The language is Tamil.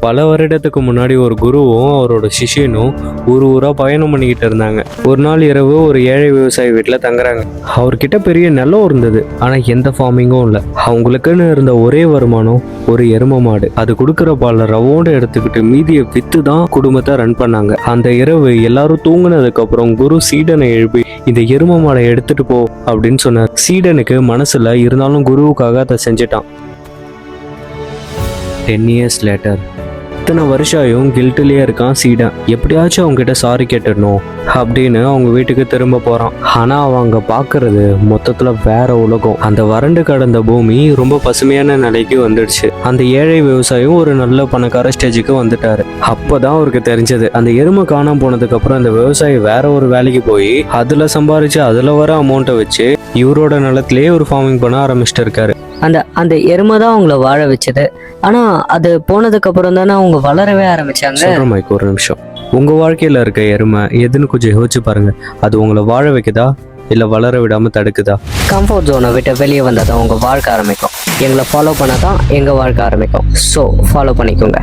பல வருடத்துக்கு முன்னாடி ஒரு குருவும் அவரோட சிஷ்யனும் ஊரா பயணம் பண்ணிக்கிட்டு இருந்தாங்க. ஒரு நாள் இரவு ஒரு ஏழை விவசாயி வீட்டில் தங்குறாங்க. அவர்கிட்ட பெரிய நிலம் இருந்தது, ஆனா எந்த ஃபார்மிங்கும் இல்லை. அவங்களுக்குன்னு இருந்த ஒரே வருமானம் ஒரு எரும மாடு. அது கொடுக்குற பால் ரவோண்டு எடுத்துக்கிட்டு மீதியை வித்து தான் குடும்பத்தை ரன் பண்ணாங்க. அந்த இரவு எல்லாரும் தூங்குனதுக்கு அப்புறம் குரு சீடனை எழுப்பி இந்த எரும மாடை எடுத்துட்டு போ அப்படின்னு சொன்னார். சீடனுக்கு மனசுல இருந்தாலும் குருவுக்காக அதை செஞ்சிட்டான். 10 years later, இத்தனை வருஷம் கில்ட்டிலேயே இருக்கான் சீடன். எப்படியாச்சும் அவங்க கிட்ட சாரி கேட்டுடணும் அப்படின்னு அவங்க வீட்டுக்கு திரும்ப போறான். ஆனா அவங்க பாக்குறது மொத்தத்துல வேற உலகம். அந்த வறண்டு கடந்த பூமி ரொம்ப பசுமையான நிலைக்கு வந்துடுச்சு. அந்த ஏழை விவசாயம் ஒரு நல்ல பணக்கார ஸ்டேஜுக்கு வந்துட்டாரு. அப்பதான் அவருக்கு தெரிஞ்சது, அந்த எருமை காணாம போனதுக்கு அப்புறம் அந்த விவசாயி வேற ஒரு வேலைக்கு போய் அதுல சம்பாரிச்சு அதுல வர அமௌண்ட்டை வச்சு இவரோட நிலத்திலேயே ஒரு ஃபார்மிங் பண்ண ஆரம்பிச்சுட்டு இருக்காரு. அந்த எருமை தான் அவங்கள வாழ வச்சது. ஆனா அது போனதுக்கு அப்புறம் தானே அவங்க வளரவே ஆரம்பிச்சாங்க. சொல்றேன் மைக், ஒரு நிமிஷம். உங்க வாழ்க்கையில இருக்க எருமை எதுன்னு கொஞ்சம் யோசிச்சு பாருங்க. அது உங்களை வாழ வைக்குதா இல்ல வளர விடாம தடுக்குதா? கம்ஃபர்ட் ஜோனை விட்டு வெளியே வந்தாதான் உங்க வாழ்க்கை ஆரம்பிக்கும். எங்களை ஃபாலோ பண்ணாதான் எங்க வாழ்க்கை ஆரம்பிக்கும். ஸோ ஃபாலோ பண்ணிக்கோங்க.